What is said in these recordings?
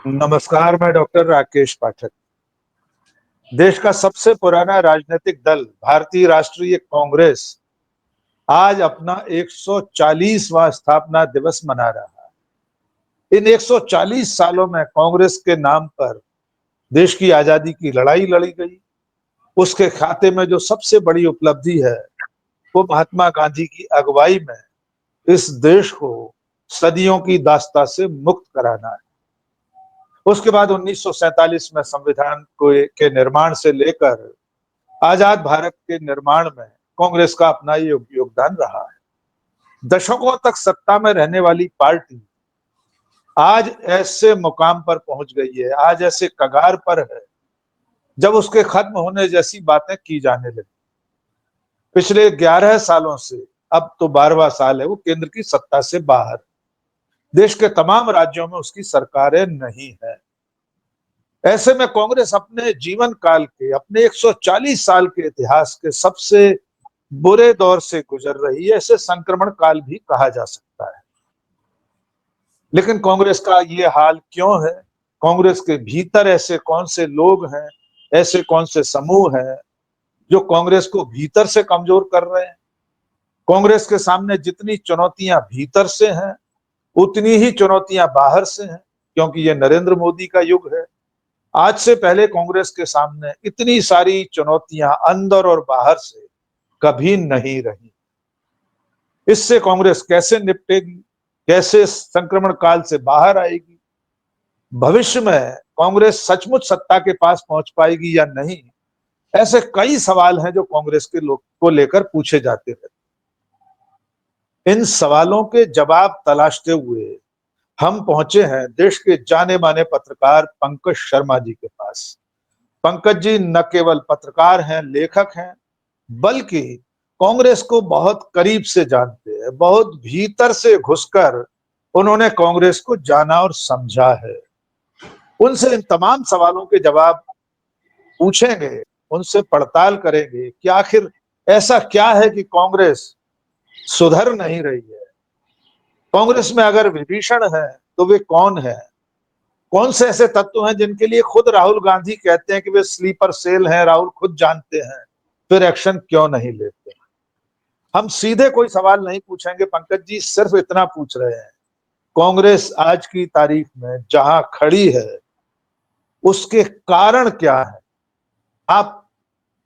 नमस्कार। मैं डॉक्टर राकेश पाठक। देश का सबसे पुराना राजनीतिक दल भारतीय राष्ट्रीय कांग्रेस आज अपना 140वां स्थापना दिवस मना रहा है। इन 140 सालों में कांग्रेस के नाम पर देश की आजादी की लड़ाई लड़ी गई। उसके खाते में जो सबसे बड़ी उपलब्धि है वो महात्मा गांधी की अगुवाई में इस देश को सदियों की दास्ता से मुक्त कराना है। उसके बाद 1947 में संविधान के निर्माण से लेकर आजाद भारत के निर्माण में कांग्रेस का अपना योगदान रहा है। दशकों तक सत्ता में रहने वाली पार्टी आज ऐसे मुकाम पर पहुंच गई है, आज ऐसे कगार पर है जब उसके खत्म होने जैसी बातें की जाने लगी। पिछले 11 सालों से अब तो 12वां साल है वो केंद्र की सत्ता से बाहर। देश के तमाम राज्यों में उसकी सरकारें नहीं है। ऐसे में कांग्रेस अपने जीवन काल के, अपने 140 साल के इतिहास के सबसे बुरे दौर से गुजर रही है। इसे संक्रमण काल भी कहा जा सकता है। लेकिन कांग्रेस का ये हाल क्यों है? कांग्रेस के भीतर ऐसे कौन से लोग हैं, ऐसे कौन से समूह हैं जो कांग्रेस को भीतर से कमजोर कर रहे हैं? कांग्रेस के सामने जितनी चुनौतियां भीतर से हैं उतनी ही चुनौतियां बाहर से हैं, क्योंकि ये नरेंद्र मोदी का युग है। आज से पहले कांग्रेस के सामने इतनी सारी चुनौतियां अंदर और बाहर से कभी नहीं रही। इससे कांग्रेस कैसे निपटेगी, कैसे संक्रमण काल से बाहर आएगी, भविष्य में कांग्रेस सचमुच सत्ता के पास पहुंच पाएगी या नहीं, ऐसे कई सवाल हैं जो कांग्रेस के लोग को लेकर पूछे जाते हैं। इन सवालों के जवाब तलाशते हुए हम पहुंचे हैं देश के जाने माने पत्रकार पंकज शर्मा जी के पास। पंकज जी न केवल पत्रकार हैं, लेखक हैं, बल्कि कांग्रेस को बहुत करीब से जानते हैं। बहुत भीतर से घुसकर उन्होंने कांग्रेस को जाना और समझा है। उनसे इन तमाम सवालों के जवाब पूछेंगे, उनसे पड़ताल करेंगे कि आखिर ऐसा क्या है कि कांग्रेस सुधर नहीं रही है। कांग्रेस में अगर विभीषण है तो वे कौन है? कौन से ऐसे तत्व हैं जिनके लिए खुद राहुल गांधी कहते हैं कि वे स्लीपर सेल हैं, राहुल खुद जानते हैं, फिर एक्शन क्यों नहीं लेते? हम सीधे कोई सवाल नहीं पूछेंगे पंकज जी, सिर्फ इतना पूछ रहे हैं, कांग्रेस आज की तारीख में जहां खड़ी है उसके कारण क्या है? आप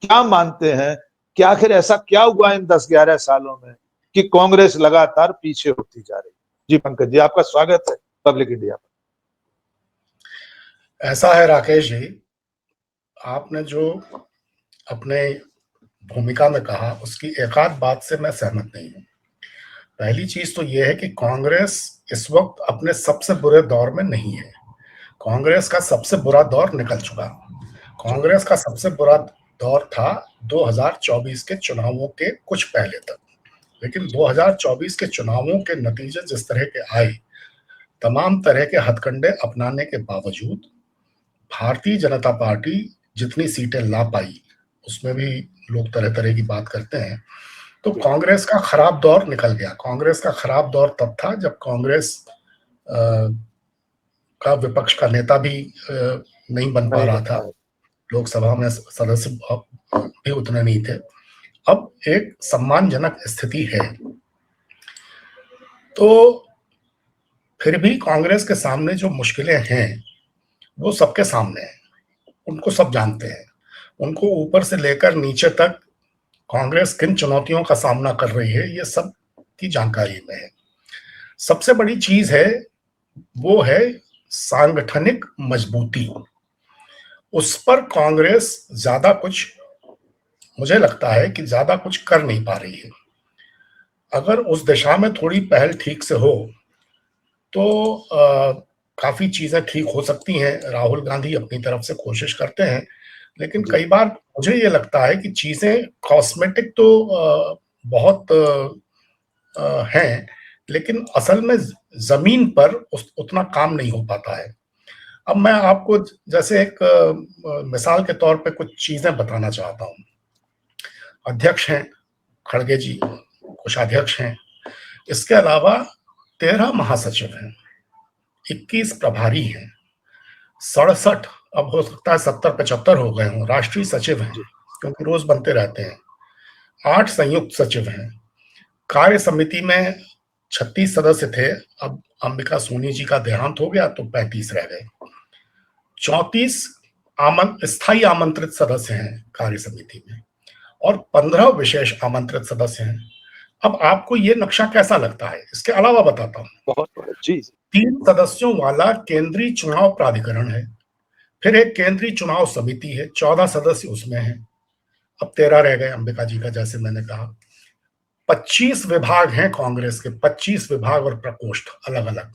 क्या मानते हैं कि आखिर ऐसा क्या हुआ इन 10-11 सालों में कि कांग्रेस लगातार पीछे होती जा रही? जी पंकज जी, आपका स्वागत है पब्लिक इंडिया पर। ऐसा है राकेश जी, आपने जो अपने भूमिका में कहा उसकी एक आध बात से मैं सहमत नहीं हूँ। पहली चीज तो यह है कि कांग्रेस इस वक्त अपने सबसे बुरे दौर में नहीं है। कांग्रेस का सबसे बुरा दौर निकल चुका। कांग्रेस का सबसे बुरा दौर था 2024 के चुनावों के कुछ पहले तक। लेकिन 2024 के चुनावों के नतीजे जिस तरह के आए, तमाम तरह के हथकंडे अपनाने के बावजूद भारतीय जनता पार्टी जितनी सीटें ला पाई, उसमें भी लोग तरह तरह की बात करते हैं। तो कांग्रेस का खराब दौर निकल गया। कांग्रेस का खराब दौर तब था जब कांग्रेस का विपक्ष का नेता भी नहीं बन पा रहा था, लोकसभा में सदस्य भी उतने नहीं थे। अब एक सम्मानजनक स्थिति है। तो फिर भी कांग्रेस के सामने जो मुश्किलें हैं वो सबके सामने है, उनको सब जानते हैं। उनको ऊपर से लेकर नीचे तक कांग्रेस किन चुनौतियों का सामना कर रही है ये सब की जानकारी में है। सबसे बड़ी चीज है वो है सांगठनिक मजबूती। उस पर कांग्रेस ज्यादा कुछ, मुझे लगता है कि ज्यादा कुछ कर नहीं पा रही है। अगर उस दिशा में थोड़ी पहल ठीक से हो तो काफी चीजें ठीक हो सकती हैं। राहुल गांधी अपनी तरफ से कोशिश करते हैं, लेकिन कई बार मुझे ये लगता है कि चीजें कॉस्मेटिक तो बहुत हैं, लेकिन असल में जमीन पर उतना काम नहीं हो पाता है। अब मैं आपको जैसे एक मिसाल के तौर पे कुछ चीजें बताना चाहता हूँ। अध्यक्ष हैं खड़गे जी, कोषाध्यक्ष हैं, इसके अलावा 13 महासचिव हैं, 21 प्रभारी हैं, 67, अब हो सकता है 70-75 हो गए हों, राष्ट्रीय सचिव हैं, क्योंकि रोज बनते रहते हैं। 8 संयुक्त सचिव हैं। कार्य समिति में 36 सदस्य थे, अब अंबिका सोनी जी का देहांत हो गया तो 35 रह गए। 34 स्थायी आमंत्रित सदस्य हैं कार्य समिति में और 15 विशेष आमंत्रित सदस्य हैं। अब आपको ये नक्शा कैसा लगता है? इसके अलावा बताता हूँ। बहुत जी। 3 सदस्यों वाला केंद्रीय चुनाव प्राधिकरण है, फिर एक केंद्रीय चुनाव समिति है, 14 सदस्य उसमें हैं। अब 13 रह गए अंबिका जी का, जैसे मैंने कहा। 25 विभाग हैं कांग्रेस के, 25 विभाग और प्रकोष्ठ अलग अलग।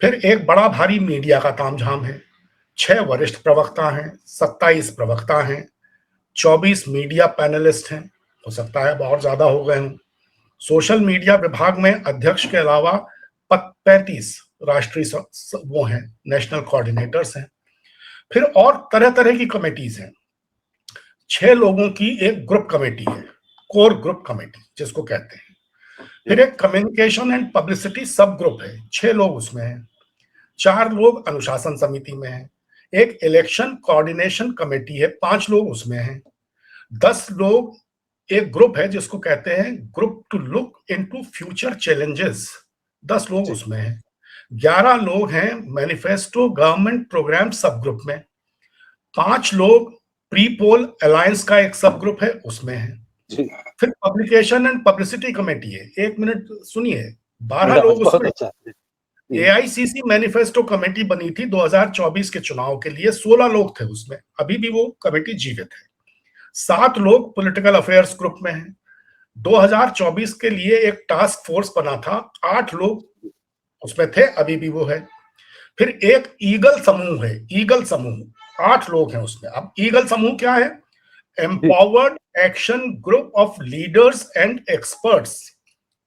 फिर एक बड़ा भारी मीडिया का तामझाम है। 6 वरिष्ठ प्रवक्ता हैं, 27 प्रवक्ता हैं, 24 मीडिया पैनलिस्ट हैं, हो सकता है बहुत ज्यादा हो गए हों। सोशल मीडिया विभाग में अध्यक्ष के अलावा 35 राष्ट्रीय वो हैं, नेशनल कोऑर्डिनेटर्स हैं। फिर और तरह तरह की कमेटीज हैं। 6 लोगों की एक ग्रुप कमेटी है, कोर ग्रुप कमेटी जिसको कहते हैं। फिर एक कम्युनिकेशन एंड पब्लिसिटी सब ग्रुप है, 6 लोग उसमें हैं। 4 लोग अनुशासन समिति में हैं। एक इलेक्शन कोऑर्डिनेशन कमेटी है, 5 लोग उसमें हैं। 10 लोग एक ग्रुप है जिसको कहते हैं group to look into future challenges, 10 लोग उसमें हैं। 11 लोग हैं मैनिफेस्टो गवर्नमेंट प्रोग्राम सब ग्रुप में। 5 लोग प्री पोल अलायंस का एक सब ग्रुप है, उसमें है। फिर पब्लिकेशन एंड पब्लिसिटी कमेटी है, 1 मिनट सुनिए, 12 लोग उसमें। एआईसीसी मैनिफेस्टो कमेटी बनी थी 2024 के चुनाव के लिए, 16 लोग थे उसमें, अभी भी वो कमेटी जीवित है। 7 लोग पॉलिटिकल अफेयर्स ग्रुप में हैं। 2024 के लिए एक टास्क फोर्स बना था, 8 लोग उसमें थे, अभी भी वो है। फिर एक ईगल समूह है, ईगल समूह, 8 लोग हैं उसमें। अब ईगल समूह क्या है? Empowered action group of leaders and experts,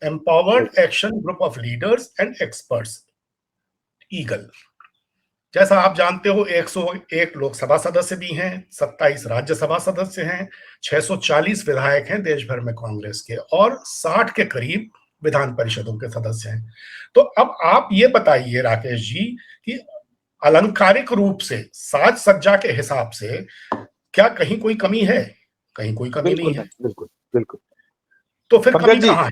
empowered action group of leaders and experts, eagle. जैसा आप जानते हो 101 लोकसभा सदस्य भी हैं, 27 राज्यसभा सदस्य हैं, 640 विधायक हैं देश भर में कांग्रेस के, और 60 के करीब विधान परिषदों के सदस्य हैं। तो अब आप ये बताइए राकेश जी कि अलंकारिक रूप से, साज सज्जा के हिसाब से क्या कहीं कोई कमी है? कहीं कोई कमी नहीं है। बिल्कुल बिल्कुल। तो फिर कमी कहाँ है?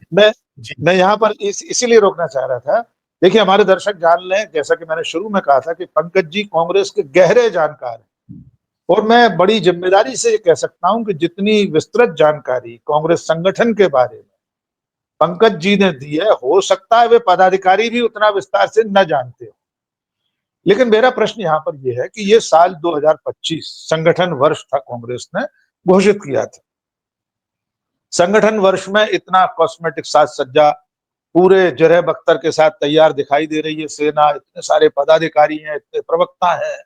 मैं यहाँ पर इसीलिए रोकना चाह रहा था। देखिए, हमारे दर्शक जान लें, जैसा कि मैंने शुरू में कहा था कि पंकज जी कांग्रेस के गहरे जानकार हैं, और मैं बड़ी जिम्मेदारी से ये कह सकता हूं कि जितनी विस्तृत जानकारी कांग्रेस संगठन के बारे में पंकज जी ने दी है, हो सकता है वे पदाधिकारी भी उतना विस्तार से न जानते हो। लेकिन मेरा प्रश्न यहाँ पर यह है कि ये साल 2025 संगठन वर्ष था, कांग्रेस ने घोषित किया था। संगठन वर्ष में इतना कॉस्मेटिक साज सज्जा पूरे जरह बख्तर के साथ तैयार दिखाई दे रही है सेना, इतने सारे पदाधिकारी हैं, इतने प्रवक्ता हैं,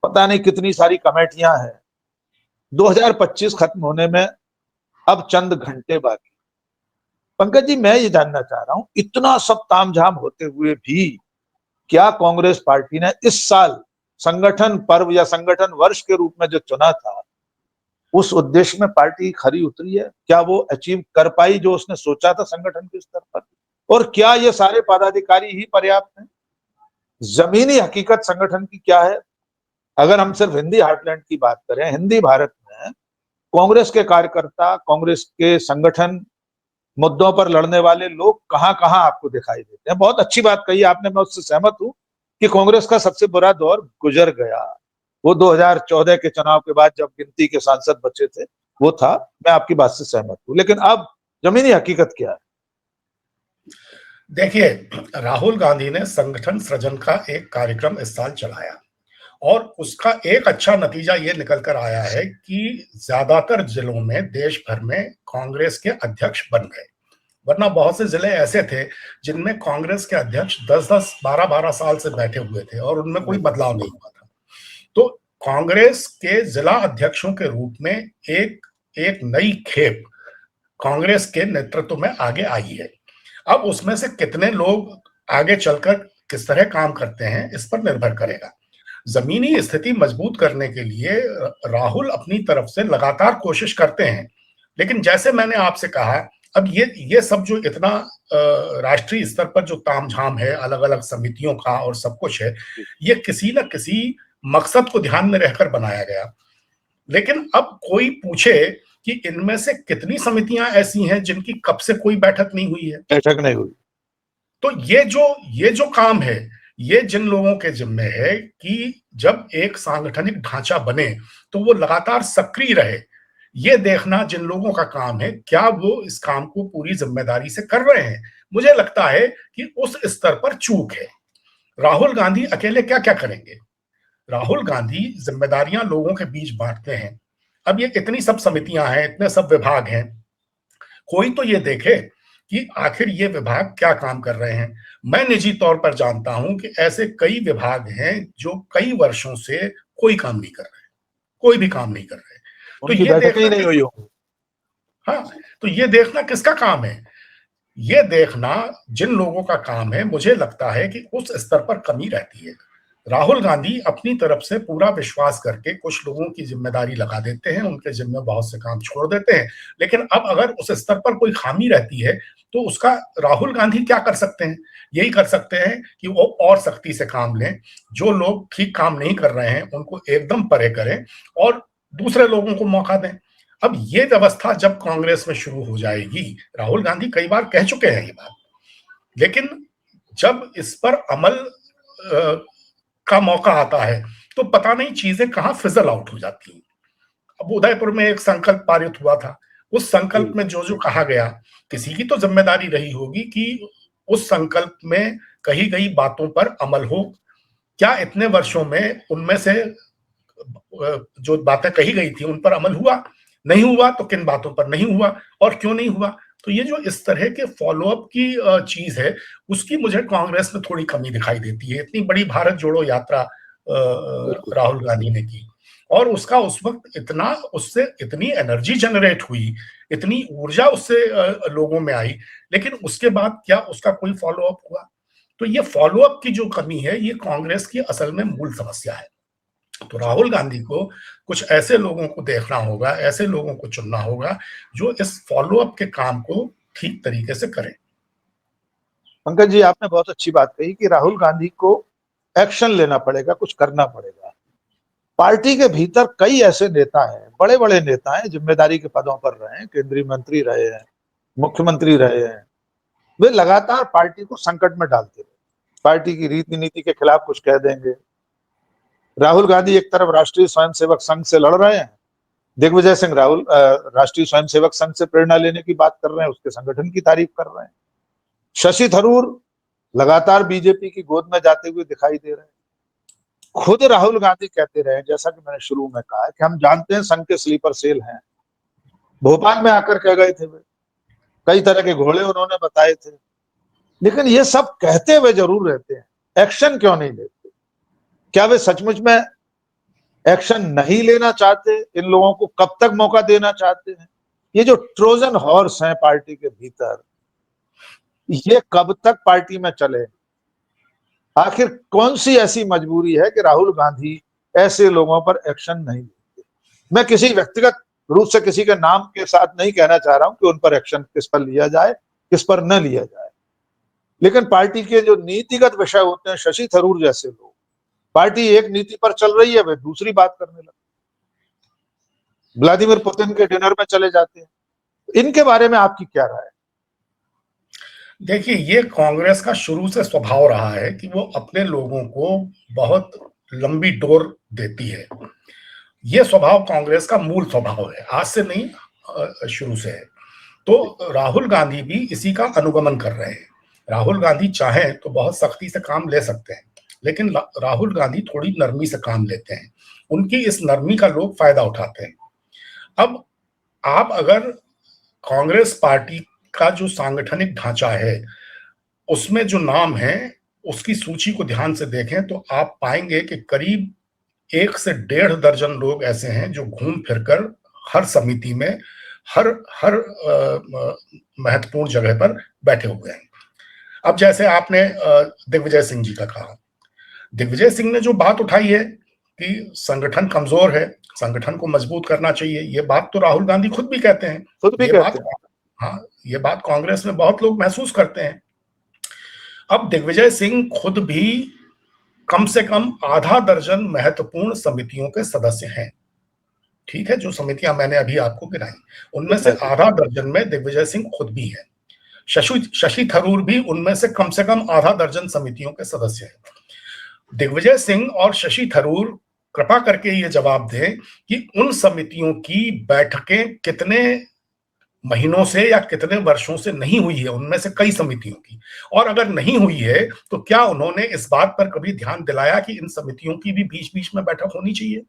पता नहीं कितनी सारी कमेटियां हैं। 2025 खत्म होने में अब चंद घंटे बाकी। पंकज जी, मैं ये जानना चाह रहा हूं, इतना सब तामझाम होते हुए भी क्या कांग्रेस पार्टी ने इस साल संगठन पर्व या संगठन वर्ष के रूप में जो चुना था, उस उद्देश्य में पार्टी खरी उतरी है? क्या वो अचीव कर पाई जो उसने सोचा था संगठन के स्तर पर? और क्या ये सारे पदाधिकारी ही पर्याप्त हैं? जमीनी हकीकत संगठन की क्या है? अगर हम सिर्फ हिंदी हार्टलैंड की बात करें, हिंदी भारत में कांग्रेस के कार्यकर्ता, कांग्रेस के संगठन मुद्दों पर लड़ने वाले लोग कहां कहां आपको दिखाई देते हैं? बहुत अच्छी बात कही आपने, मैं उससे सहमत हूं कि कांग्रेस का सबसे बुरा दौर गुजर गया। वो 2014 के चुनाव के बाद जब गिनती के सांसद बचे थे, वो था, मैं आपकी बात से सहमत हूं। लेकिन अब जमीनी हकीकत क्या है? देखिए, राहुल गांधी ने संगठन सृजन का एक कार्यक्रम इस साल चलाया और उसका एक अच्छा नतीजा ये निकल कर आया है कि ज्यादातर जिलों में देश भर में कांग्रेस के अध्यक्ष बन गए। वरना बहुत से जिले ऐसे थे जिनमें कांग्रेस के अध्यक्ष 10-10, 12-12 साल से बैठे हुए थे और उनमें कोई बदलाव नहीं हुआ था। तो कांग्रेस के जिला अध्यक्षों के रूप में एक नई खेप कांग्रेस के नेतृत्व में आगे आई है। अब उसमें से कितने लोग आगे चलकर किस तरह काम करते हैं, इस पर निर्भर करेगा। जमीनी स्थिति मजबूत करने के लिए राहुल अपनी तरफ से लगातार कोशिश करते हैं, लेकिन जैसे मैंने आपसे कहा, अब ये सब जो इतना राष्ट्रीय स्तर पर जो तामझाम है, अलग अलग समितियों का और सब कुछ है, ये किसी न किसी मकसद को ध्यान में रहकर बनाया गया। लेकिन अब कोई पूछे कि इनमें से कितनी समितियां ऐसी हैं जिनकी कब से कोई बैठक नहीं हुई है, बैठक नहीं हुई। तो ये जो काम है, ये जिन लोगों के जिम्मे है कि जब एक सांगठनिक ढांचा बने तो वो लगातार सक्रिय रहे, ये देखना जिन लोगों का काम है, क्या वो इस काम को पूरी जिम्मेदारी से कर रहे हैं। मुझे लगता है कि उस स्तर पर चूक है। राहुल गांधी अकेले क्या क्या करेंगे? राहुल गांधी जिम्मेदारियां लोगों के बीच बांटते हैं। अब ये इतनी सब समितियां हैं, इतने सब विभाग हैं, कोई तो ये देखे कि आखिर ये विभाग क्या काम कर रहे हैं। मैं निजी तौर पर जानता हूं कि ऐसे कई विभाग हैं जो कई वर्षों से कोई काम नहीं कर रहे, कोई भी काम नहीं कर रहे। तो उनकी ये बैठक ही नहीं हुई होगी। हाँ, तो ये देखना किसका काम है? ये देखना जिन लोगों का काम है, मुझे लगता है कि उस स्तर पर कमी रहती है। राहुल गांधी अपनी तरफ से पूरा विश्वास करके कुछ लोगों की जिम्मेदारी लगा देते हैं, उनके जिम्मे बहुत से काम छोड़ देते हैं। लेकिन अब अगर उस स्तर पर कोई खामी रहती है तो उसका राहुल गांधी क्या कर सकते हैं? यही कर सकते हैं कि वो और सख्ती से काम लें, जो लोग ठीक काम नहीं कर रहे हैं उनको एकदम परे करें और दूसरे लोगों को मौका दें। अब ये व्यवस्था जब कांग्रेस में शुरू हो जाएगी, राहुल गांधी कई बार कह चुके हैं ये बात, लेकिन जब इस पर अमल का मौका आता है तो पता नहीं चीजें कहां फिजल आउट हो जाती हैं। अब उदयपुर में एक संकल्प पारित हुआ था, उस संकल्प में जो जो कहा गया, किसी की तो जिम्मेदारी रही होगी कि उस संकल्प में कही गई बातों पर अमल हो। क्या इतने वर्षों में उनमें से जो बातें कही गई थी उन पर अमल हुआ? नहीं हुआ तो किन बातों पर नहीं हुआ और क्यों नहीं हुआ? तो ये जो इस तरह के फॉलोअप की चीज है, उसकी मुझे कांग्रेस में थोड़ी कमी दिखाई देती है। इतनी बड़ी भारत जोड़ो यात्रा राहुल गांधी ने की और उसका उस वक्त इतना, उससे इतनी एनर्जी जनरेट हुई, इतनी ऊर्जा उससे लोगों में आई, लेकिन उसके बाद क्या उसका कोई फॉलोअप हुआ? तो ये फॉलोअप की जो कमी है, ये कांग्रेस की असल में मूल समस्या है। तो राहुल गांधी को कुछ ऐसे लोगों को देखना होगा, ऐसे लोगों को चुनना होगा जो इस फॉलोअप के काम को ठीक तरीके से करें। पंकज जी, आपने बहुत अच्छी बात कही कि राहुल गांधी को एक्शन लेना पड़ेगा, कुछ करना पड़ेगा। पार्टी के भीतर कई ऐसे नेता हैं, बड़े बड़े नेता हैं, जिम्मेदारी के पदों पर रहे हैं, केंद्रीय मंत्री रहे हैं, मुख्यमंत्री रहे हैं। वे लगातार पार्टी को संकट में डालते रहे, पार्टी की रीति नीति के खिलाफ कुछ कह देंगे। राहुल गांधी एक तरफ राष्ट्रीय स्वयंसेवक संघ से लड़ रहे हैं, दिग्विजय सिंह राहुल राष्ट्रीय स्वयंसेवक संघ से प्रेरणा लेने की बात कर रहे हैं, उसके संगठन की तारीफ कर रहे हैं। शशि थरूर लगातार बीजेपी की गोद में जाते हुए दिखाई दे रहे हैं। खुद राहुल गांधी कहते रहे, जैसा कि मैंने शुरू में कहा, कि हम जानते हैं संघ के स्लीपर सेल हैं। भोपाल में आकर कह गए थे वे, कई तरह के घोड़े उन्होंने बताए थे, लेकिन ये सब कहते हुए जरूर रहते हैं, एक्शन क्यों नहीं लेते? क्या वे सचमुच में एक्शन नहीं लेना चाहते? इन लोगों को कब तक मौका देना चाहते हैं? ये जो ट्रोजन हॉर्स हैं पार्टी के भीतर, ये कब तक पार्टी में चले? आखिर कौन सी ऐसी मजबूरी है कि राहुल गांधी ऐसे लोगों पर एक्शन नहीं लेते? मैं किसी व्यक्तिगत रूप से किसी के नाम के साथ नहीं कहना चाह रहा हूं कि उन पर एक्शन किस पर लिया जाए, किस पर न लिया जाए, लेकिन पार्टी के जो नीतिगत विषय होते हैं, शशि थरूर जैसे लोग, पार्टी एक नीति पर चल रही है, वे दूसरी बात करने लगते, व्लादिमीर पुतिन के डिनर में चले जाते हैं। इनके बारे में आपकी क्या राय है? देखिए, ये कांग्रेस का शुरू से स्वभाव रहा है कि वो अपने लोगों को बहुत लंबी डोर देती है। ये स्वभाव कांग्रेस का मूल स्वभाव है, आज से नहीं, शुरू से है। तो राहुल गांधी भी इसी का अनुगमन कर रहे हैं। राहुल गांधी चाहें तो बहुत सख्ती से काम ले सकते हैं, लेकिन राहुल गांधी थोड़ी नरमी से काम लेते हैं। उनकी इस नरमी का लोग फायदा उठाते हैं। अब आप अगर कांग्रेस पार्टी का जो सांगठनिक ढांचा है, उसमें जो नाम है, उसकी सूची को ध्यान से देखें तो आप पाएंगे कि करीब 1 से 1.5 दर्जन लोग ऐसे हैं जो घूम फिरकर हर समिति में, हर हर महत्वपूर्ण जगह पर बैठे हुए हैं। अब जैसे आपने दिग्विजय सिंह जी का कहा, दिग्विजय सिंह ने जो बात उठाई है कि संगठन कमजोर है, संगठन को मजबूत करना चाहिए, ये बात तो राहुल गांधी खुद भी कहते हैं। खुद भी कहते हैं। हाँ, ये बात कांग्रेस में बहुत लोग महसूस करते हैं। अब दिग्विजय सिंह खुद भी कम से कम आधा दर्जन महत्वपूर्ण समितियों के सदस्य हैं। ठीक है, जो समितियां मैंने अभी आपको गिनाई, उनमें से आधा दर्जन में दिग्विजय सिंह खुद भी है। शशि थरूर भी उनमें से कम आधा दर्जन समितियों के सदस्य हैं। दिग्विजय सिंह और शशि थरूर कृपा करके ये जवाब दें कि उन समितियों की बैठकें कितने महीनों से या कितने वर्षों से नहीं हुई है, उनमें से कई समितियों की, और अगर नहीं हुई है तो क्या उन्होंने इस बात पर कभी ध्यान दिलाया कि इन समितियों की भी बीच बीच में बैठक होनी चाहिए?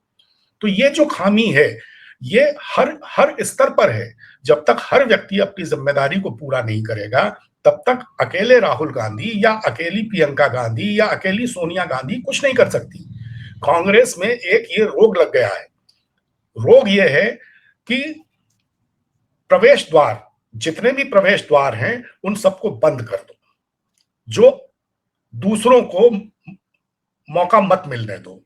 तो ये जो खामी है, ये हर स्तर पर है। जब तक हर व्यक्ति अपनी जिम्मेदारी को पूरा नहीं करेगा, तब तक अकेले राहुल गांधी या अकेली प्रियंका गांधी या अकेली सोनिया गांधी कुछ नहीं कर सकती। कांग्रेस में एक ये रोग लग गया है। रोग ये है कि प्रवेश द्वार, जितने भी प्रवेश द्वार हैं, उन सबको बंद कर दो, जो दूसरों को मौका मत मिलने दो।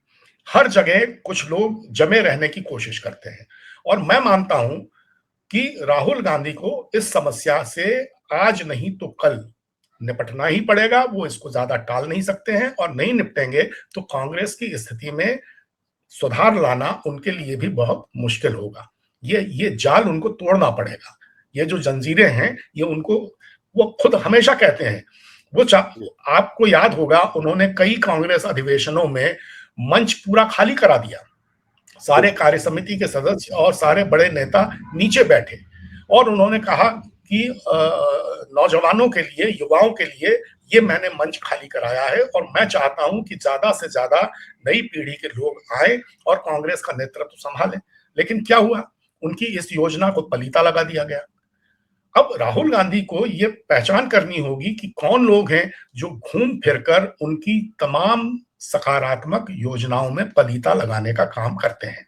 हर जगह कुछ लोग जमे रहने की कोशिश करते हैं, और मैं मानता हूं कि राहुल गांधी को इस समस्या से आज नहीं तो कल निपटना ही पड़ेगा। वो इसको ज्यादा टाल नहीं सकते हैं, और नहीं निपटेंगे तो कांग्रेस की स्थिति में सुधार लाना उनके लिए भी बहुत मुश्किल होगा। ये जाल उनको तोड़ना पड़ेगा। ये जो जंजीरें हैं, ये उनको, वो खुद हमेशा कहते हैं, वो आपको याद होगा, उन्होंने कई कांग्रेस अधिवेशनों में मंच पूरा खाली करा दिया। सारे कार्य समिति के सदस्य और सारे बड़े नेता नीचे बैठे, और उन्होंने कहा कि नौजवानों के लिए, युवाओं के लिए ये मैंने मंच खाली कराया है, और मैं चाहता हूं कि ज्यादा से ज्यादा नई पीढ़ी के लोग आए और कांग्रेस का नेतृत्व संभालें। लेकिन क्या हुआ, उनकी इस योजना को पलीता लगा दिया गया। अब राहुल गांधी को ये पहचान करनी होगी कि कौन लोग हैं जो घूम फिरकर उनकी तमाम सकारात्मक योजनाओं में पलीता लगाने का काम करते हैं।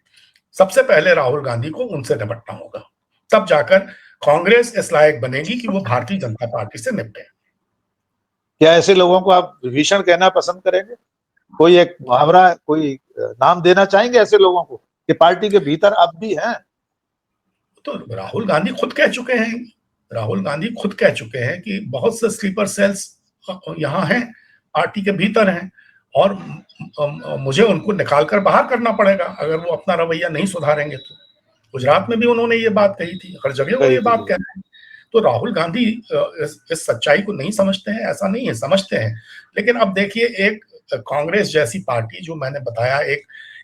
सबसे पहले राहुल गांधी को उनसे निपटना होगा, तब जाकर कांग्रेस इस लायक बनेगी कि वो भारतीय जनता पार्टी से निपटे। क्या ऐसे लोगों को आप विभीषण कहना पसंद करेंगे? कोई एक मुहावरा, कोई नाम देना चाहेंगे ऐसे लोगों को कि पार्टी के भीतर अब भी हैं? तो राहुल गांधी खुद कह चुके हैं, राहुल गांधी खुद कह चुके हैं कि बहुत से स्लीपर सेल्स यहाँ हैं, पार्टी के भीतर हैं, और मुझे उनको निकालकर बाहर करना पड़ेगा अगर वो अपना रवैया नहीं सुधारेंगे तो। गुजरात में भी उन्होंने ये बात कही थी, हर जगह वो ये बात कह रहे हैं। तो राहुल गांधी इस सच्चाई को नहीं समझते हैं, ऐसा नहीं है, समझते हैं। लेकिन अब देखिए, एक कांग्रेस जैसी पार्टी, जो मैंने बताया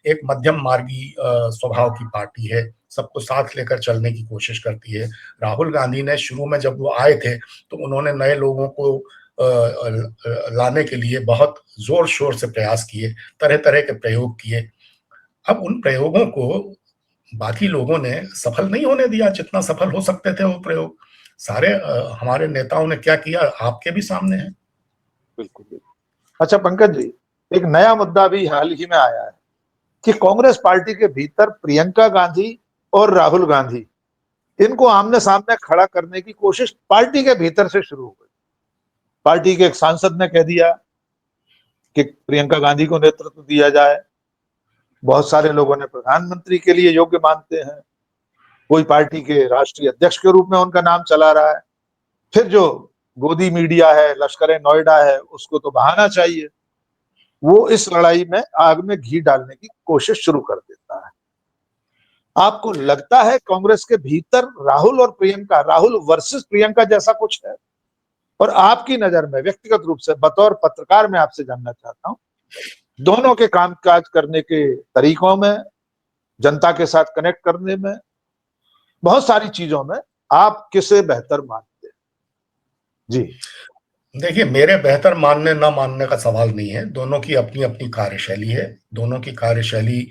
एक मध्यम मार्गी स्वभाव की पार्टी है, सबको साथ लेकर चलने की कोशिश करती है। राहुल गांधी ने शुरू में जब वो आए थे तो उन्होंने नए लोगों को लाने के लिए बहुत जोर शोर से प्रयास किए, तरह तरह के प्रयोग किए। अब उन प्रयोगों को बाकी लोगों ने सफल नहीं होने दिया जितना सफल हो सकते थे वो प्रयोग। सारे हमारे नेताओं ने क्या किया, आपके भी सामने है। बिल्कुल बिल्कुल। अच्छा पंकज जी, एक नया मुद्दा भी हाल ही में आया है कि कांग्रेस पार्टी के भीतर प्रियंका गांधी और राहुल गांधी, इनको आमने सामने खड़ा करने की कोशिश पार्टी के भीतर से शुरू हो गई। पार्टी के एक सांसद ने कह दिया कि प्रियंका गांधी को नेतृत्व दिया जाए। बहुत सारे लोगों ने प्रधानमंत्री के लिए योग्य मानते हैं, कोई पार्टी के राष्ट्रीय अध्यक्ष के रूप में उनका नाम चला रहा है। फिर जो गोदी मीडिया है, लश्कर नोएडा है, उसको तो बहाना चाहिए, वो इस लड़ाई में आग में घी डालने की कोशिश शुरू कर देता है। आपको लगता है कांग्रेस के भीतर राहुल और प्रियंका, राहुल वर्सेस प्रियंका जैसा कुछ है? और आपकी नजर में, व्यक्तिगत रूप से बतौर पत्रकार, मैं आपसे जानना चाहता हूं, दोनों के कामकाज करने के तरीकों में, जनता के साथ कनेक्ट करने में, बहुत सारी चीजों में आप किसे बेहतर मानते हैं? जी देखिए, मेरे बेहतर मानने ना मानने का सवाल नहीं है। दोनों की अपनी अपनी कार्यशैली है। दोनों की कार्यशैली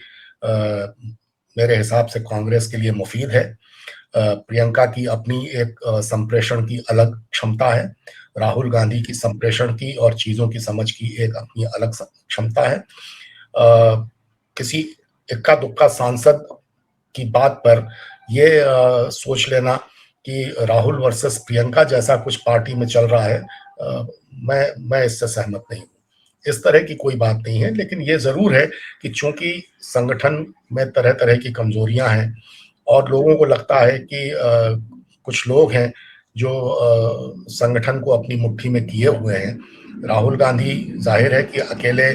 मेरे हिसाब से कांग्रेस के लिए मुफीद है। प्रियंका की अपनी एक संप्रेषण की अलग क्षमता है, राहुल गांधी की संप्रेषण की और चीजों की समझ की एक अपनी अलग क्षमता है। किसी इक्का दुक्का सांसद की बात पर ये सोच लेना कि राहुल वर्सेस प्रियंका जैसा कुछ पार्टी में चल रहा है, मैं इससे सहमत नहीं हूँ। इस तरह की कोई बात नहीं है। लेकिन ये जरूर है कि चूंकि संगठन में तरह तरह की कमजोरियां हैं और लोगों को लगता है कि कुछ लोग हैं जो संगठन को अपनी मुट्ठी में किए हुए हैं। राहुल गांधी जाहिर है कि अकेले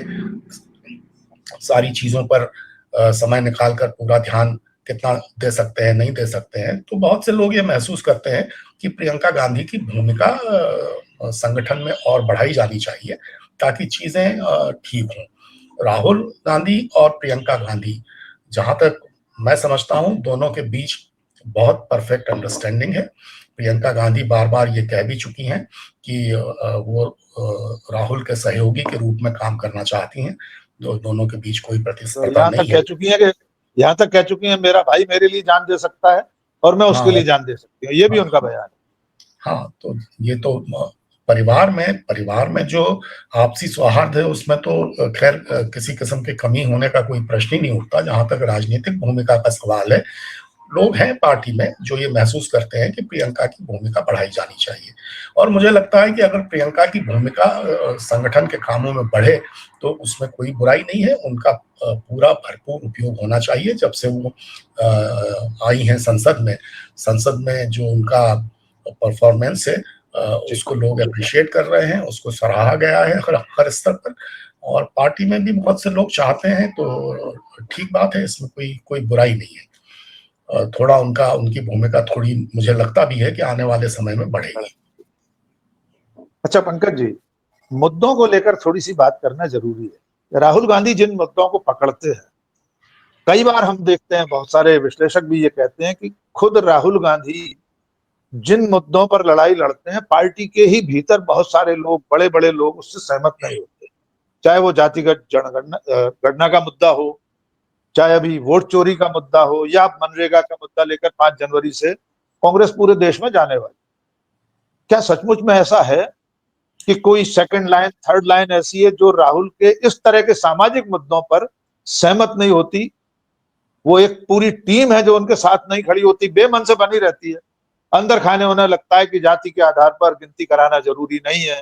सारी चीजों पर समय निकालकर पूरा ध्यान कितना दे सकते हैं, नहीं दे सकते हैं। तो बहुत से लोग ये महसूस करते हैं कि प्रियंका गांधी की भूमिका संगठन में और बढ़ाई जानी चाहिए ताकि चीजें ठीक हों। राहुल गांधी और प्रियंका गांधी, जहां तक मैं समझता हूं, दोनों के बीच बहुत परफेक्ट अंडरस्टैंडिंग है। प्रियंका गांधी बार बार ये कह भी चुकी हैं कि वो राहुल के सहयोगी के रूप में काम करना चाहती हैं। दोनों के बीच कोई तो प्रतिस्पर्धा यहाँ नहीं तक है। कह चुकी है कि यहाँ तक कह चुकी है मेरा भाई मेरे लिए जान दे सकता है और मैं उसके हाँ लिए जान दे सकती हूँ, ये भी हाँ उनका बयान है। हाँ, तो ये तो परिवार में जो आपसी सौहार्द है उसमें तो खैर किसी किस्म की कमी होने का कोई प्रश्न ही नहीं उठता। जहां तक राजनीतिक भूमिका का सवाल है, लोग हैं पार्टी में जो ये महसूस करते हैं कि प्रियंका की भूमिका बढ़ाई जानी चाहिए। और मुझे लगता है कि अगर प्रियंका की भूमिका संगठन के कामों में बढ़े तो उसमें कोई बुराई नहीं है। उनका पूरा भरपूर उपयोग होना चाहिए। जब से वो आई हैं संसद में जो उनका परफॉर्मेंस है उसको लोग अप्रिशिएट कर रहे हैं, उसको सराहा गया है हर स्तर पर। और पार्टी में भी बहुत से लोग चाहते हैं, तो ठीक बात है, इसमें कोई बुराई नहीं है। थोड़ा उनकी भूमिका थोड़ी मुझे लगता भी है कि आने वाले समय में बढ़ेगी। अच्छा पंकज जी, मुद्दों को लेकर थोड़ी सी बात करना जरूरी है। राहुल गांधी जिन मुद्दों को पकड़ते हैं, कई बार हम देखते हैं, बहुत सारे विश्लेषक भी ये कहते हैं कि खुद राहुल गांधी जिन मुद्दों पर लड़ाई लड़ते हैं, पार्टी के ही भीतर बहुत सारे लोग, बड़े बड़े लोग उससे सहमत नहीं होते। चाहे वो जातिगत जनगणना का मुद्दा हो, चाहे अभी वोट चोरी का मुद्दा हो, या मनरेगा का मुद्दा लेकर 5 जनवरी से कांग्रेस पूरे देश में जाने वाली। क्या सचमुच में ऐसा है कि कोई सेकंड लाइन, थर्ड लाइन ऐसी है जो राहुल के इस तरह के सामाजिक मुद्दों पर सहमत नहीं होती? वो एक पूरी टीम है जो उनके साथ नहीं खड़ी होती, बेमन से बनी रहती है। अंदर खाने उन्हें लगता है कि जाति के आधार पर गिनती कराना जरूरी नहीं है,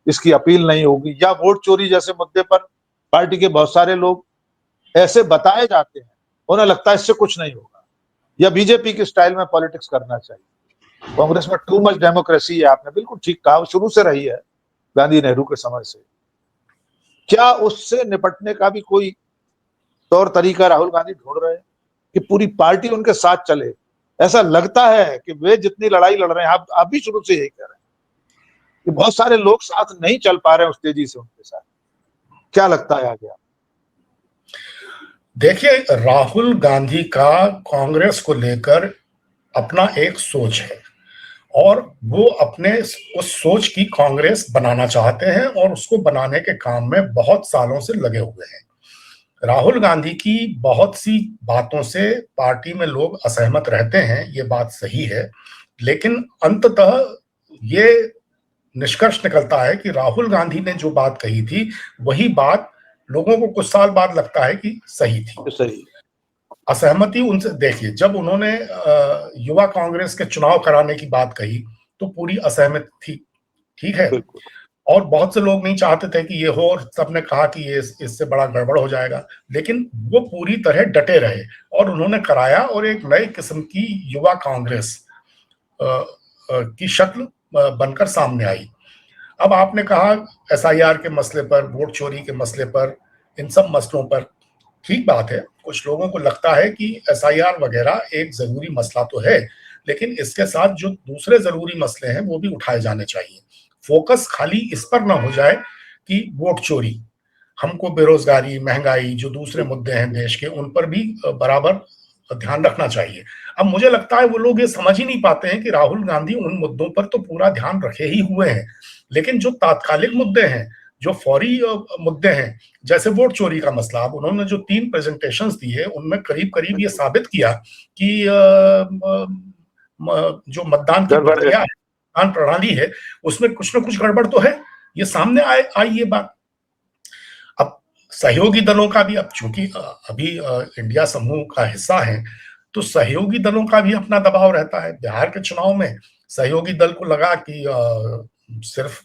इसकी अपील नहीं होगी। या वोट चोरी जैसे मुद्दे पर पार्टी के बहुत सारे लोग ऐसे बताए जाते हैं, उन्हें लगता है इससे कुछ नहीं होगा, या बीजेपी के स्टाइल में पॉलिटिक्स करना चाहिए। कांग्रेस में टू मच डेमोक्रेसी है, आपने बिल्कुल ठीक कहा, शुरू से रही है गांधी नेहरू के समय से। क्या उससे निपटने का भी कोई तौर तरीका राहुल गांधी ढूंढ रहे हैं कि पूरी पार्टी उनके साथ चले? ऐसा लगता है कि वे जितनी लड़ाई लड़ रहे हैं, आप भी शुरू से यही कह रहे हैं कि बहुत सारे लोग साथ नहीं चल पा रहे हैं उस तेजी से उनके साथ। क्या लगता है आगे? देखिए, राहुल गांधी का कांग्रेस को लेकर अपना एक सोच है और वो अपने उस सोच की कांग्रेस बनाना चाहते हैं और उसको बनाने के काम में बहुत सालों से लगे हुए हैं। राहुल गांधी की बहुत सी बातों से पार्टी में लोग असहमत रहते हैं, ये बात सही है। लेकिन अंततः ये निष्कर्ष निकलता है कि राहुल गांधी ने जो बात कही थी वही बात लोगों को कुछ साल बाद लगता है कि सही थी। तो सही। असहमति उनसे, देखिए, जब उन्होंने युवा कांग्रेस के चुनाव कराने की बात कही तो पूरी असहमति थी, ठीक है। बिल्कुल। और बहुत से लोग नहीं चाहते थे कि ये हो और सबने कहा कि ये इससे बड़ा गड़बड़ हो जाएगा, लेकिन वो पूरी तरह डटे रहे और उन्होंने कराया और एक नई किस्म की युवा कांग्रेस की शक्ल बनकर सामने आई। अब आपने कहा एसआईआर के मसले पर, वोट चोरी के मसले पर, इन सब मसलों पर ठीक बात है। कुछ लोगों को लगता है कि एसआईआर वगैरह एक जरूरी मसला तो है, लेकिन इसके साथ जो दूसरे जरूरी मसले हैं वो भी उठाए जाने चाहिए। फोकस खाली इस पर ना हो जाए कि वोट चोरी, हमको बेरोजगारी, महंगाई, जो दूसरे मुद्दे हैं देश के, उन पर भी बराबर ध्यान रखना चाहिए। अब मुझे लगता है वो लोग ये समझ ही नहीं पाते हैं कि राहुल गांधी उन मुद्दों पर तो पूरा ध्यान रखे ही हुए हैं, लेकिन जो तात्कालिक मुद्दे हैं, जो फौरी मुद्दे हैं, जैसे वोट चोरी का मसला, अब उन्होंने जो 3 प्रेजेंटेशंस दी है उनमें करीब करीब ये साबित किया कि जो मतदान की प्रक्रिया है, मतदान प्रणाली है, उसमें कुछ ना कुछ गड़बड़ तो है। ये सामने आई ये बात। अब सहयोगी दलों का भी, अब चूंकि अभी इंडिया समूह का हिस्सा है, तो सहयोगी दलों का भी अपना दबाव रहता है। बिहार के चुनाव में सहयोगी दल को लगा कि सिर्फ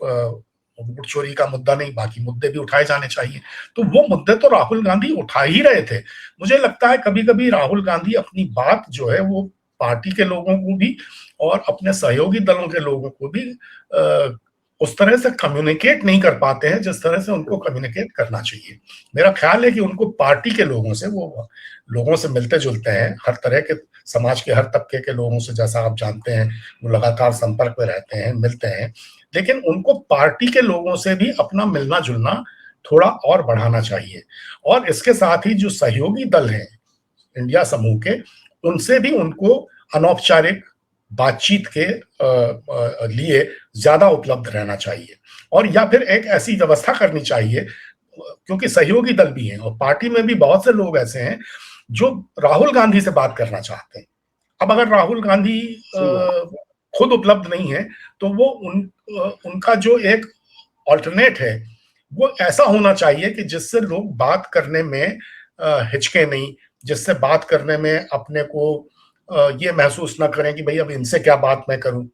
वोट चोरी का मुद्दा नहीं, बाकी मुद्दे भी उठाए जाने चाहिए। तो वो मुद्दे तो राहुल गांधी उठा ही रहे थे। मुझे लगता है कभी कभी राहुल गांधी अपनी बात जो है वो पार्टी के लोगों को भी और अपने सहयोगी दलों के लोगों को भी उस तरह से कम्युनिकेट नहीं कर पाते हैं जिस तरह से उनको कम्युनिकेट करना चाहिए। मेरा ख्याल है कि उनको पार्टी के लोगों से, वो लोगों से मिलते जुलते हैं, हर तरह के समाज के हर तबके के लोगों से, जैसा आप जानते हैं, वो लगातार संपर्क में रहते हैं, मिलते हैं, लेकिन उनको पार्टी के लोगों से भी अपना मिलना जुलना थोड़ा और बढ़ाना चाहिए। और इसके साथ ही जो सहयोगी दल हैं इंडिया समूह के, उनसे भी उनको अनौपचारिक बातचीत के लिए ज्यादा उपलब्ध रहना चाहिए, और या फिर एक ऐसी व्यवस्था करनी चाहिए, क्योंकि सहयोगी दल भी हैं और पार्टी में भी बहुत से लोग ऐसे हैं जो राहुल गांधी से बात करना चाहते हैं। अब अगर राहुल गांधी खुद उपलब्ध नहीं है तो वो उनका जो एक ऑल्टरनेट है वो ऐसा होना चाहिए कि जिससे लोग बात करने में हिचके नहीं, जिससे बात करने में अपने को ये महसूस ना करें कि भाई अब इनसे क्या बात मैं करूं।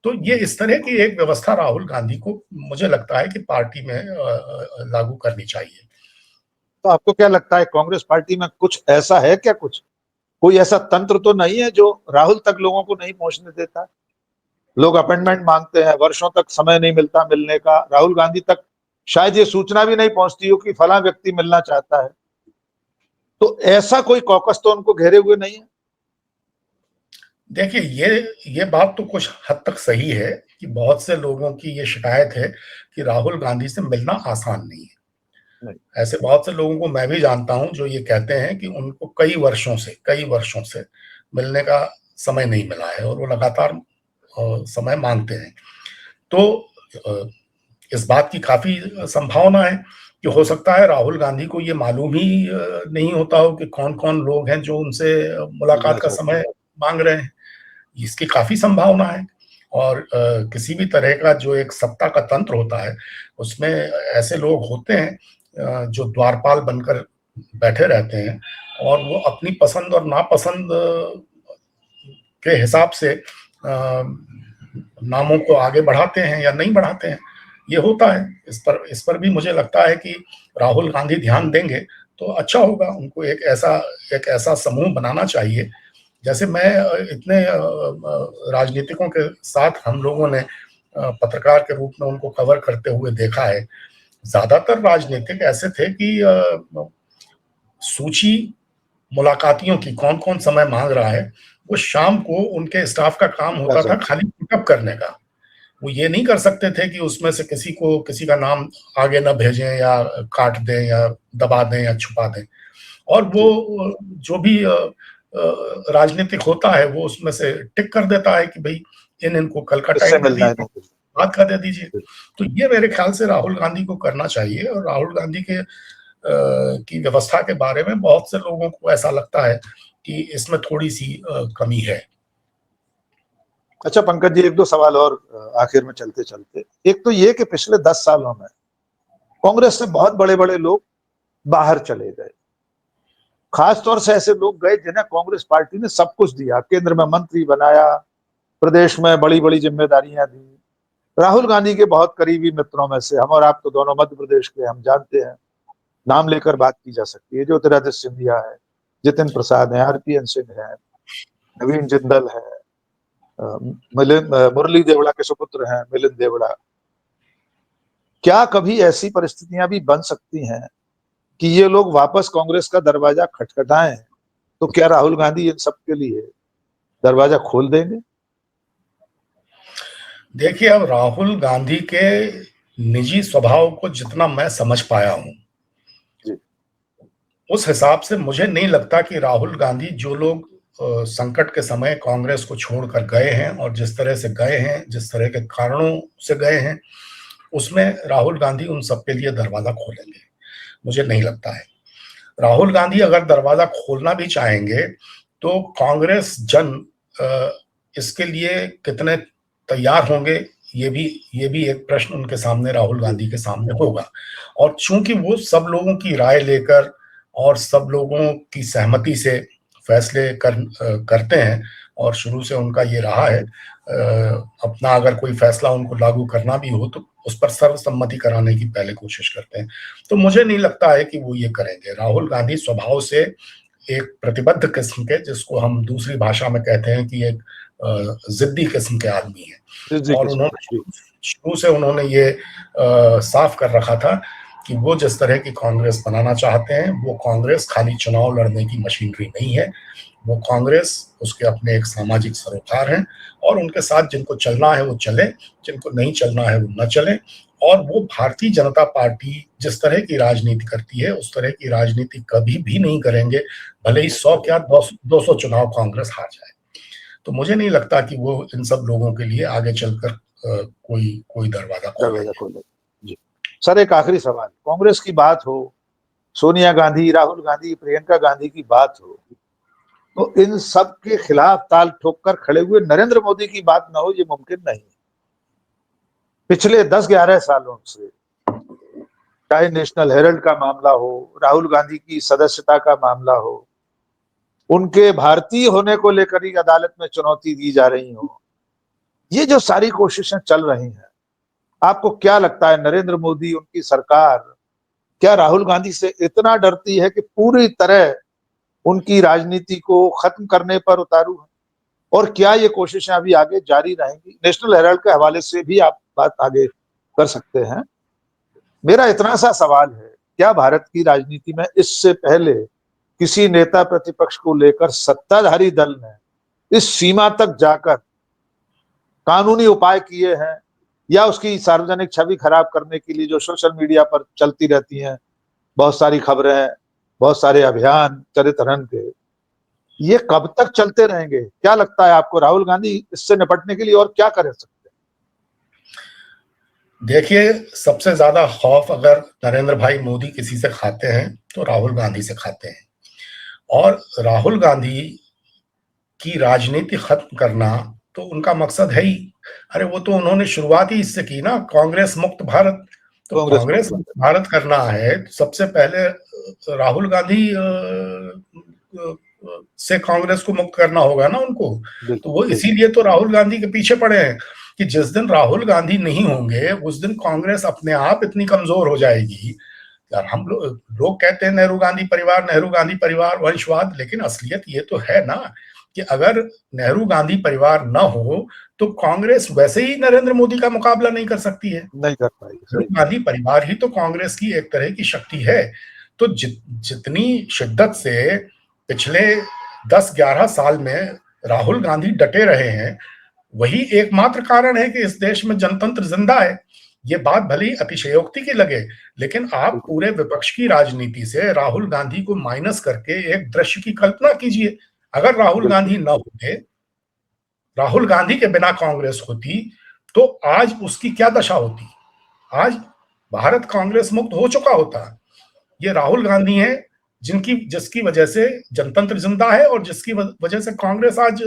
तो ये इस तरह की एक व्यवस्था राहुल गांधी को, मुझे लगता है कि पार्टी में लागू करनी चाहिए। तो आपको क्या लगता है कांग्रेस पार्टी में कुछ ऐसा है क्या, कुछ कोई ऐसा तंत्र तो नहीं है जो राहुल तक लोगों को नहीं पहुंचने देता? लोग अपॉइंटमेंट मांगते हैं, वर्षों तक समय नहीं मिलता मिलने का, राहुल गांधी तक शायद ये सूचना भी नहीं पहुंचती हो कि फला व्यक्ति मिलना चाहता है। तो ऐसा कोई कॉकस तो उनको घेरे हुए नहीं है? देखिए, ये बात तो कुछ हद तक सही है कि बहुत से लोगों की ये शिकायत है कि राहुल गांधी से मिलना आसान नहीं है। ऐसे बहुत से लोगों को मैं भी जानता हूं जो ये कहते हैं कि उनको कई वर्षों से मिलने का समय नहीं मिला है और वो लगातार समय मांगते हैं। तो इस बात की काफी संभावना है कि हो सकता है राहुल गांधी को ये मालूम ही नहीं होता हो कि कौन कौन लोग हैं जो उनसे मुलाकात का समय मांग रहे हैं। इसकी काफी संभावना है। और किसी भी तरह का जो एक सत्ता का तंत्र होता है उसमें ऐसे लोग होते हैं जो द्वारपाल बनकर बैठे रहते हैं और वो अपनी पसंद और नापसंद के हिसाब से नामों को आगे बढ़ाते हैं या नहीं बढ़ाते हैं। ये होता है। इस पर भी मुझे लगता है कि राहुल गांधी ध्यान देंगे तो अच्छा होगा। उनको एक ऐसा समूह बनाना चाहिए। जैसे मैं इतने राजनीतिकों के साथ हम लोगों ने पत्रकार के रूप में उनको कवर करते हुए देखा है, ज्यादातर राजनीतिक ऐसे थे कि सूची मुलाकातियों की कौन कौन समय मांग रहा है, वो शाम को उनके स्टाफ का काम होता था खाली पिकअप करने का। वो ये नहीं कर सकते थे कि उसमें से किसी का नाम आगे न भेजें या काट दें या दबा दें या छुपा दें। और वो जो भी राजनीतिक होता है वो उसमें से टिक कर देता है कि भाई इनको कल का टाइम दे दीजिए, बात का दे दीजिए। तो ये मेरे ख्याल से राहुल गांधी को करना चाहिए। और राहुल गांधी के की व्यवस्था के बारे में बहुत से लोगों को ऐसा लगता है कि इसमें थोड़ी सी कमी है। अच्छा पंकज जी, एक दो सवाल और आखिर में चलते चलते। एक तो ये कि पिछले 10 सालों में कांग्रेस से बहुत बड़े बड़े लोग बाहर चले गए। खासतौर से ऐसे लोग गए जिन्हें कांग्रेस पार्टी ने सब कुछ दिया, केंद्र में मंत्री बनाया, प्रदेश में बड़ी बड़ी जिम्मेदारियां दी। राहुल गांधी के बहुत करीबी मित्रों में से, हम और आप तो दोनों मध्य प्रदेश के, हम जानते हैं, नाम लेकर बात की जा सकती है। ज्योतिरादित्य सिंधिया है, जितिन प्रसाद है, आरपीएन सिंह है, नवीन जिंदल है, मुरली देवड़ा के सुपुत्र हैं मिलिंद देवड़ा। क्या कभी ऐसी परिस्थितियां भी बन सकती हैं कि ये लोग वापस कांग्रेस का दरवाजा खटखटाएं? तो क्या राहुल गांधी इन सब के लिए दरवाजा खोल देंगे? देखिए, अब राहुल गांधी के निजी स्वभाव को जितना मैं समझ पाया हूं, उस हिसाब से मुझे नहीं लगता कि राहुल गांधी, जो लोग संकट के समय कांग्रेस को छोड़कर गए हैं और जिस तरह से गए हैं, जिस तरह के कारणों से गए हैं, उसमें राहुल गांधी उन सबके लिए दरवाजा खोलेंगे, मुझे नहीं लगता है। राहुल गांधी अगर दरवाजा खोलना भी चाहेंगे तो कांग्रेस जन इसके लिए कितने तैयार होंगे, ये भी एक प्रश्न उनके सामने, राहुल गांधी के सामने होगा। और चूंकि वो सब लोगों की राय लेकर और सब लोगों की सहमति से फैसले करते हैं और शुरू से उनका ये रहा है, अपना अगर कोई फैसला उनको लागू करना भी हो तो उस पर सर्वसम्मति कराने की पहले कोशिश करते हैं। तो मुझे नहीं लगता है कि वो ये करेंगे। राहुल गांधी स्वभाव से एक प्रतिबद्ध किस्म के, जिसको हम दूसरी भाषा में कहते हैं कि एक जिद्दी किस्म के आदमी है। और उन्होंने शुरू से उन्होंने ये साफ कर रखा था कि वो जिस तरह की कांग्रेस बनाना चाहते हैं, वो कांग्रेस खाली चुनाव लड़ने की मशीनरी नहीं है। वो कांग्रेस उसके अपने एक सामाजिक सरोकार हैं, और उनके साथ जिनको चलना है वो चले, जिनको नहीं चलना है वो न चले। और वो भारतीय जनता पार्टी जिस तरह की राजनीति करती है उस तरह की राजनीति कभी भी नहीं करेंगे, भले ही 100 क्या 200 चुनाव कांग्रेस हार जाए। तो मुझे नहीं लगता कि वो इन सब लोगों के लिए आगे चलकर कोई दरवाजा खोलेंगे। जी सर, एक आखिरी सवाल, कांग्रेस की बात हो, सोनिया गांधी, राहुल गांधी, प्रियंका गांधी की बात हो, तो इन सब के खिलाफ ताल ठोक कर खड़े हुए नरेंद्र मोदी की बात ना हो, ये मुमकिन नहीं। पिछले 10-11 सालों से चाहे नेशनल हेरल्ड का मामला हो, राहुल गांधी की सदस्यता का मामला हो, उनके भारतीय होने को लेकर ही अदालत में चुनौती दी जा रही हो, ये जो सारी कोशिशें चल रही हैं, आपको क्या लगता है नरेंद्र मोदी, उनकी सरकार क्या राहुल गांधी से इतना डरती है कि पूरी तरह उनकी राजनीति को खत्म करने पर उतारू है? और क्या ये कोशिशें अभी आगे जारी रहेंगी? नेशनल हेराल्ड के हवाले से भी आप बात आगे कर सकते हैं। मेरा इतना सा सवाल है, क्या भारत की राजनीति में इससे पहले किसी नेता प्रतिपक्ष को लेकर सत्ताधारी दल ने इस सीमा तक जाकर कानूनी उपाय किए हैं, या उसकी सार्वजनिक छवि खराब करने के लिए जो सोशल मीडिया पर चलती रहती हैं बहुत सारी खबरें, बहुत सारे अभियान चरित्रहरण के, ये कब तक चलते रहेंगे? क्या लगता है आपको, राहुल गांधी इससे निपटने के लिए और क्या कर सकते हैं? देखिए, सबसे ज्यादा खौफ अगर नरेंद्र भाई मोदी किसी से खाते हैं तो राहुल गांधी से खाते हैं। और राहुल गांधी की राजनीति खत्म करना तो उनका मकसद है ही। अरे वो तो उन्होंने शुरुआत ही इससे की ना, कांग्रेस मुक्त भारत। तो कांग्रेस मुक्त भारत करना है तो सबसे पहले राहुल गांधी से कांग्रेस को मुक्त करना होगा ना उनको। तो वो इसीलिए तो राहुल गांधी के पीछे पड़े हैं कि जिस दिन राहुल गांधी नहीं होंगे उस दिन कांग्रेस अपने आप इतनी कमजोर हो जाएगी। यार हम लोग कहते हैं नेहरू गांधी परिवार वंशवाद, लेकिन असलियत ये तो है ना कि अगर नेहरू गांधी परिवार न हो तो कांग्रेस वैसे ही नरेंद्र मोदी का मुकाबला नहीं कर सकती है, नहीं कर पाएगी। नेहरू गांधी परिवार ही तो कांग्रेस की एक तरह की शक्ति है। तो जितनी शिद्दत से पिछले 10-11 साल में राहुल गांधी डटे रहे हैं, वही एकमात्र कारण है कि इस देश में जनतंत्र जिंदा है। ये बात भले ही अतिशयोक्ति की लगे, लेकिन आप पूरे विपक्ष की राजनीति से राहुल गांधी को माइनस करके एक दृश्य की कल्पना कीजिए। अगर राहुल गांधी न होते, राहुल गांधी के बिना कांग्रेस होती, तो आज उसकी क्या दशा होती? आज भारत कांग्रेस मुक्त हो चुका होता। ये राहुल गांधी है जिसकी वजह से जनतंत्र जिंदा है और जिसकी वजह से कांग्रेस आज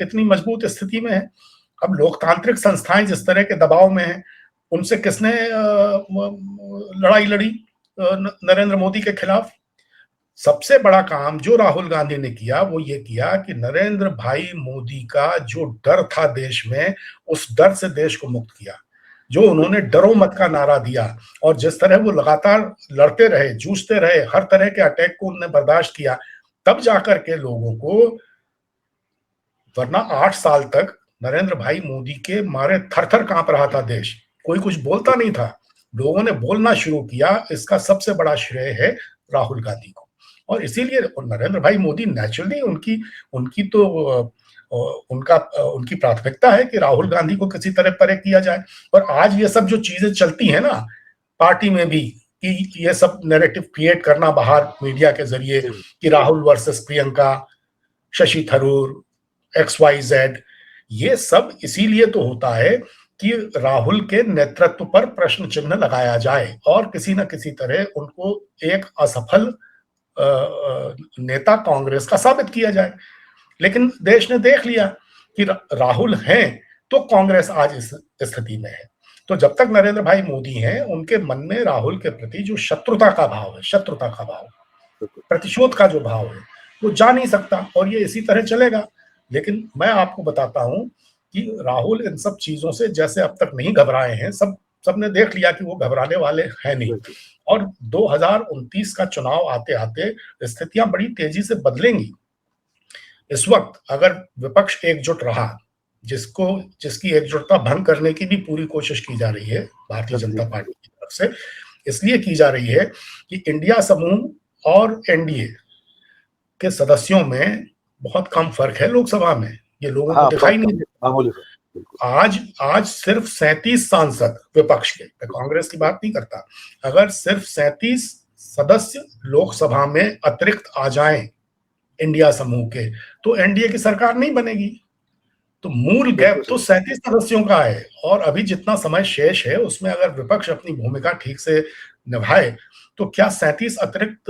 इतनी मजबूत स्थिति में है। अब लोकतांत्रिक संस्थाएं जिस तरह के दबाव में हैं, उनसे किसने लड़ाई लड़ी नरेंद्र मोदी के खिलाफ? सबसे बड़ा काम जो राहुल गांधी ने किया वो ये किया कि नरेंद्र भाई मोदी का जो डर था देश में, उस डर से देश को मुक्त किया। जो उन्होंने डरो मत का नारा दिया और जिस तरह वो लगातार लड़ते रहे, जूझते रहे, हर तरह के अटैक को उन्होंने बर्दाश्त किया, तब जाकर के लोगों को, वरना 8 साल तक नरेंद्र भाई मोदी के मारे थर थर कांप रहा था देश, कोई कुछ बोलता नहीं था। लोगों ने बोलना शुरू किया, इसका सबसे बड़ा श्रेय है राहुल गांधी को। और इसीलिए नरेंद्र भाई मोदी नेचुरली उनकी प्राथमिकता है कि राहुल गांधी को किसी तरह परे किया जाए। और आज ये सब जो चीजें चलती हैं ना पार्टी में भी, कि ये सब नैरेटिव क्रिएट करना बाहर मीडिया के जरिए कि राहुल वर्सेस प्रियंका, शशि थरूर, XYZ, ये सब इसीलिए तो होता है कि राहुल के नेतृत्व पर प्रश्न चिन्ह लगाया जाए और किसी न किसी तरह उनको एक असफल नेता कांग्रेस का साबित किया जाए। लेकिन देश ने देख लिया कि राहुल हैं तो कांग्रेस आज इस स्थिति में है। तो जब तक नरेंद्र भाई मोदी हैं, उनके मन में राहुल के प्रति जो शत्रुता का भाव है, प्रतिशोध का जो भाव है, वो जा नहीं सकता और ये इसी तरह चलेगा। लेकिन मैं आपको बताता हूं कि राहुल इन सब चीजों से जैसे अब तक नहीं घबराए हैं, सब सबने देख लिया कि वो घबराने वाले हैं नहीं। और 2029 का चुनाव आते आते स्थितियां बड़ी तेजी से बदलेंगी। इस वक्त अगर विपक्ष एकजुट रहा, जिसकी एकजुटता भंग करने की भी पूरी कोशिश की जा रही है भारतीय जनता पार्टी की तरफ से, इसलिए की जा रही है कि इंडिया समूह और एनडीए के सदस्यों में बहुत कम फर्क है लोकसभा में, ये लोगों को दिखाई नहीं देता। आज सिर्फ 37 सांसद विपक्ष के, मैं कांग्रेस की बात नहीं करता, अगर सिर्फ 37 सदस्य लोकसभा में अतिरिक्त आ जाएं इंडिया समूह के, तो एनडीए की सरकार नहीं बनेगी। तो मूल गैप तो 37 सदस्यों का है, और अभी जितना समय शेष है उसमें अगर विपक्ष अपनी भूमिका ठीक से निभाए तो क्या 37 अतिरिक्त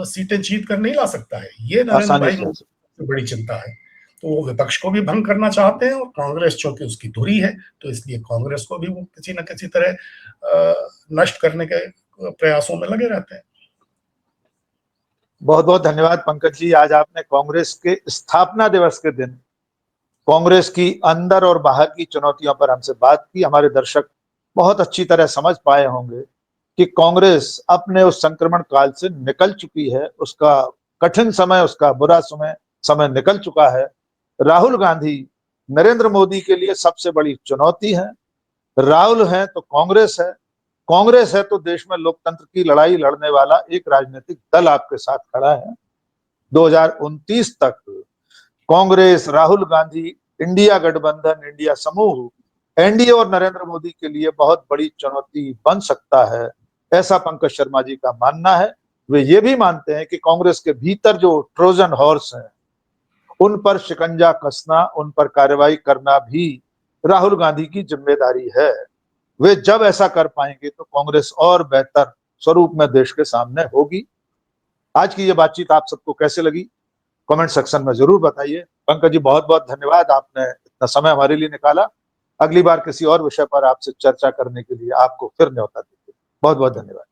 सीटें जीत कर नहीं ला सकता है? ये नरेंद्र भाई की बड़ी चिंता है। तो वो विपक्ष को भी भंग करना चाहते हैं, और कांग्रेस चूंकि उसकी धुरी है तो इसलिए कांग्रेस को भी वो किसी न किसी तरह नष्ट करने के प्रयासों में लगे रहते हैं। बहुत बहुत धन्यवाद पंकज जी। आज आपने कांग्रेस के स्थापना दिवस के दिन कांग्रेस की अंदर और बाहर की चुनौतियों पर हमसे बात की। हमारे दर्शक बहुत अच्छी तरह समझ पाए होंगे कि कांग्रेस अपने उस संक्रमण काल से निकल चुकी है, उसका कठिन समय, उसका बुरा समय निकल चुका है। राहुल गांधी नरेंद्र मोदी के लिए सबसे बड़ी चुनौती है। राहुल है तो कांग्रेस है तो देश में लोकतंत्र की लड़ाई लड़ने वाला एक राजनीतिक दल आपके साथ खड़ा है। 2029 तक कांग्रेस, राहुल गांधी, इंडिया गठबंधन, इंडिया समूह, एनडीए और नरेंद्र मोदी के लिए बहुत बड़ी चुनौती बन सकता है, ऐसा पंकज शर्मा जी का मानना है। वे ये भी मानते हैं कि कांग्रेस के भीतर जो ट्रोजन हॉर्स हैं उन पर शिकंजा कसना, उन पर कार्रवाई करना भी राहुल गांधी की जिम्मेदारी है। वे जब ऐसा कर पाएंगे तो कांग्रेस और बेहतर स्वरूप में देश के सामने होगी। आज की ये बातचीत आप सबको कैसे लगी कमेंट सेक्शन में जरूर बताइए। पंकज जी बहुत बहुत धन्यवाद, आपने इतना समय हमारे लिए निकाला। अगली बार किसी और विषय पर आपसे चर्चा करने के लिए आपको फिर न्योता देंगे। बहुत बहुत धन्यवाद।